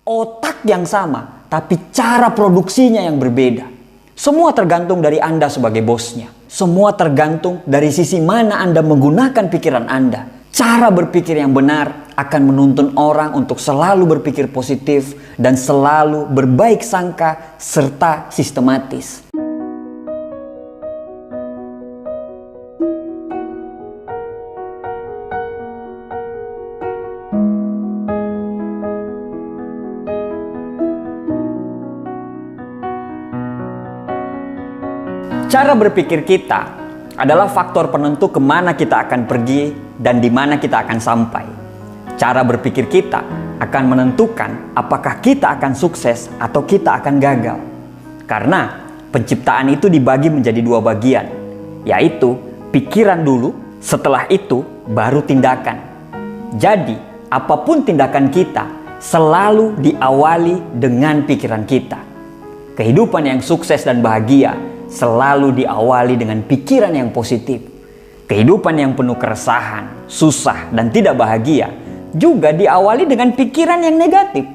Otak yang sama, tapi cara produksinya yang berbeda. Semua tergantung dari Anda sebagai bosnya. Semua tergantung dari sisi mana Anda menggunakan pikiran Anda. Cara berpikir yang benar akan menuntun orang untuk selalu berpikir positif dan selalu berbaik sangka serta sistematis. Cara berpikir kita adalah faktor penentu kemana kita akan pergi dan di mana kita akan sampai. Cara berpikir kita akan menentukan apakah kita akan sukses atau kita akan gagal. Karena penciptaan itu dibagi menjadi dua bagian, yaitu pikiran dulu, setelah itu baru tindakan. Jadi, apapun tindakan kita selalu diawali dengan pikiran kita. Kehidupan yang sukses dan bahagia selalu diawali dengan pikiran yang positif. Kehidupan yang penuh keresahan, susah, dan tidak bahagia juga diawali dengan pikiran yang negatif.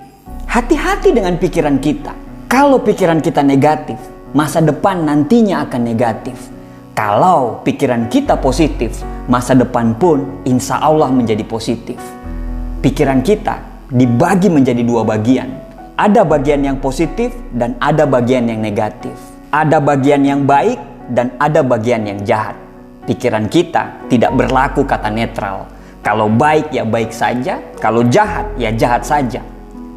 Hati-hati dengan pikiran kita. Kalau pikiran kita negatif, masa depan nantinya akan negatif. Kalau pikiran kita positif, masa depan pun insya Allah menjadi positif. Pikiran kita dibagi menjadi dua bagian. Ada bagian yang positif dan ada bagian yang negatif. Ada bagian yang baik dan ada bagian yang jahat. Pikiran kita tidak berlaku kata netral. Kalau baik ya baik saja, kalau jahat ya jahat saja.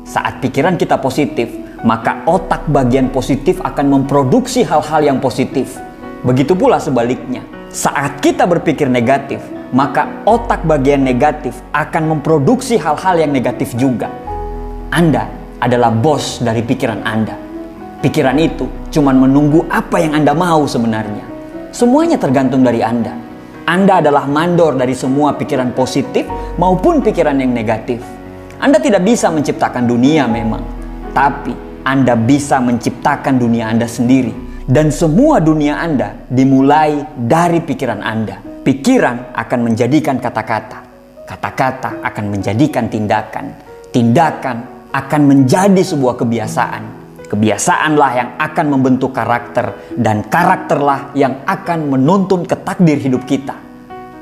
Saat pikiran kita positif, maka otak bagian positif akan memproduksi hal-hal yang positif. Begitu pula sebaliknya. Saat kita berpikir negatif, maka otak bagian negatif akan memproduksi hal-hal yang negatif juga. Anda adalah bos dari pikiran Anda. Pikiran itu cuma menunggu apa yang Anda mau sebenarnya. Semuanya tergantung dari Anda. Anda adalah mandor dari semua pikiran positif maupun pikiran yang negatif. Anda tidak bisa menciptakan dunia memang, tapi Anda bisa menciptakan dunia Anda sendiri. Dan semua dunia Anda dimulai dari pikiran Anda. Pikiran akan menjadikan kata-kata. Kata-kata akan menjadikan tindakan. Tindakan akan menjadi sebuah kebiasaan. Kebiasaanlah yang akan membentuk karakter dan karakterlah yang akan menuntun ke takdir hidup kita.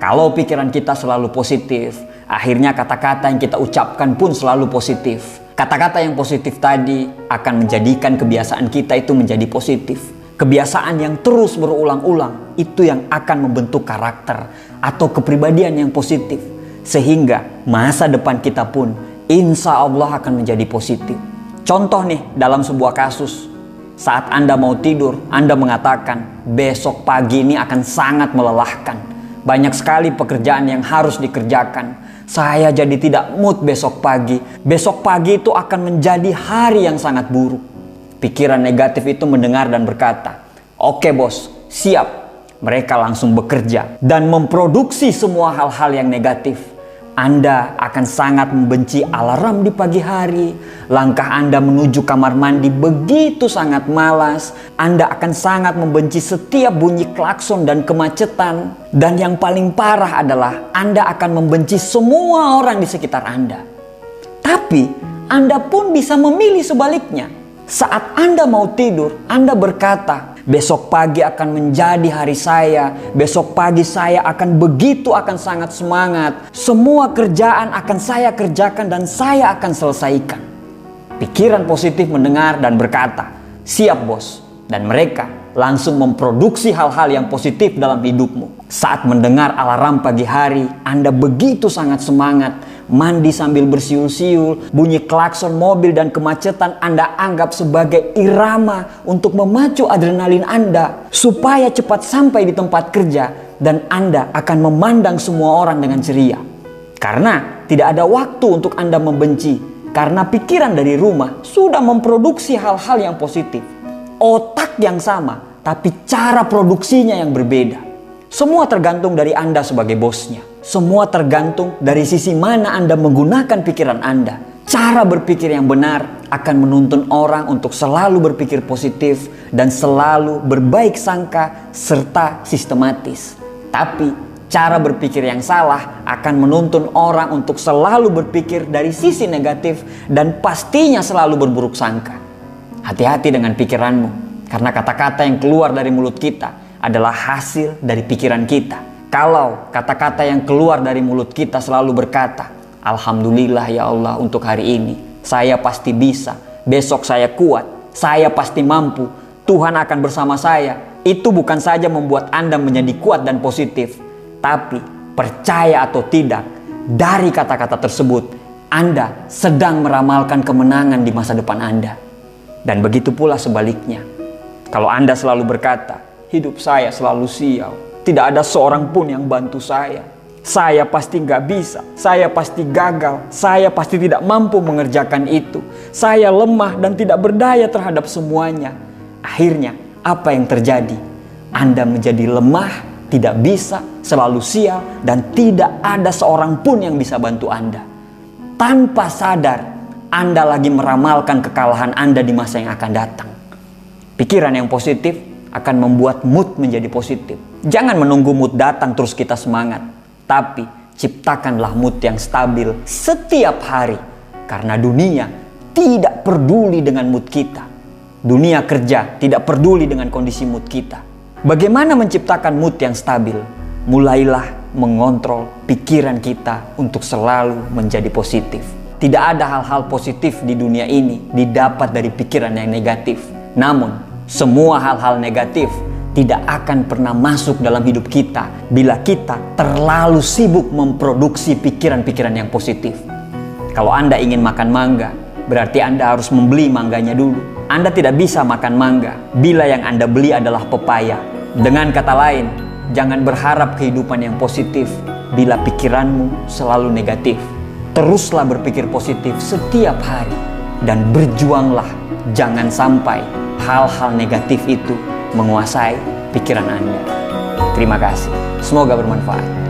Kalau pikiran kita selalu positif, akhirnya kata-kata yang kita ucapkan pun selalu positif. Kata-kata yang positif tadi akan menjadikan kebiasaan kita itu menjadi positif. Kebiasaan yang terus berulang-ulang itu yang akan membentuk karakter atau kepribadian yang positif. Sehingga masa depan kita pun insya Allah akan menjadi positif. Contoh nih dalam sebuah kasus, saat Anda mau tidur, Anda mengatakan besok pagi ini akan sangat melelahkan. Banyak sekali pekerjaan yang harus dikerjakan. Saya jadi tidak mood besok pagi. Besok pagi itu akan menjadi hari yang sangat buruk. Pikiran negatif itu mendengar dan berkata, "Oke bos, siap." Mereka langsung bekerja dan memproduksi semua hal-hal yang negatif. Anda akan sangat membenci alarm di pagi hari. Langkah Anda menuju kamar mandi begitu sangat malas. Anda akan sangat membenci setiap bunyi klakson dan kemacetan. Dan yang paling parah adalah Anda akan membenci semua orang di sekitar Anda. Tapi Anda pun bisa memilih sebaliknya. Saat Anda mau tidur, Anda berkata, "Besok pagi akan menjadi hari saya. Besok pagi saya akan sangat semangat. Semua kerjaan akan saya kerjakan dan saya akan selesaikan." Pikiran positif mendengar dan berkata, "Siap bos." Dan mereka langsung memproduksi hal-hal yang positif dalam hidupmu. Saat mendengar alarm pagi hari, Anda begitu sangat semangat. Mandi sambil bersiul-siul, bunyi klakson mobil dan kemacetan Anda anggap sebagai irama untuk memacu adrenalin Anda supaya cepat sampai di tempat kerja, dan Anda akan memandang semua orang dengan ceria. Karena tidak ada waktu untuk Anda membenci, karena pikiran dari rumah sudah memproduksi hal-hal yang positif. Otak yang sama, tapi cara produksinya yang berbeda. Semua tergantung dari Anda sebagai bosnya. Semua tergantung dari sisi mana Anda menggunakan pikiran Anda. Cara berpikir yang benar akan menuntun orang untuk selalu berpikir positif dan selalu berbaik sangka serta sistematis. Tapi Cara berpikir yang salah akan menuntun orang untuk selalu berpikir dari sisi negatif dan pastinya selalu berburuk sangka. Hati-hati dengan pikiranmu, karena kata-kata yang keluar dari mulut kita adalah hasil dari pikiran kita. Kalau kata-kata yang keluar dari mulut kita selalu berkata, "Alhamdulillah ya Allah untuk hari ini, saya pasti bisa, besok saya kuat, saya pasti mampu, Tuhan akan bersama saya." Itu bukan saja membuat Anda menjadi kuat dan positif, tapi percaya atau tidak, dari kata-kata tersebut Anda sedang meramalkan kemenangan di masa depan Anda. Dan begitu pula sebaliknya. Kalau Anda selalu berkata, "Hidup saya selalu sial, tidak ada seorang pun yang bantu saya pasti nggak bisa, saya pasti gagal, saya pasti tidak mampu mengerjakan itu, saya lemah dan tidak berdaya terhadap semuanya." Akhirnya apa yang terjadi? Anda menjadi lemah, tidak bisa, selalu sial, dan tidak ada seorang pun yang bisa bantu Anda. Tanpa sadar, Anda lagi meramalkan kekalahan Anda di masa yang akan datang. Pikiran yang positif akan membuat mood menjadi positif. Jangan menunggu mood datang terus kita semangat, tapi ciptakanlah mood yang stabil setiap hari. Karena dunia tidak peduli dengan mood kita. Dunia kerja tidak peduli dengan kondisi mood kita. Bagaimana menciptakan mood yang stabil? Mulailah mengontrol pikiran kita untuk selalu menjadi positif. Tidak ada hal-hal positif di dunia ini didapat dari pikiran yang negatif. Namun, semua hal-hal negatif tidak akan pernah masuk dalam hidup kita bila kita terlalu sibuk memproduksi pikiran-pikiran yang positif. Kalau Anda ingin makan mangga, berarti Anda harus membeli mangganya dulu. Anda tidak bisa makan mangga bila yang Anda beli adalah pepaya. Dengan kata lain, jangan berharap kehidupan yang positif bila pikiranmu selalu negatif. Teruslah berpikir positif setiap hari dan berjuanglah. Jangan sampai hal-hal negatif itu menguasai pikiran Anda. Terima kasih. Semoga bermanfaat.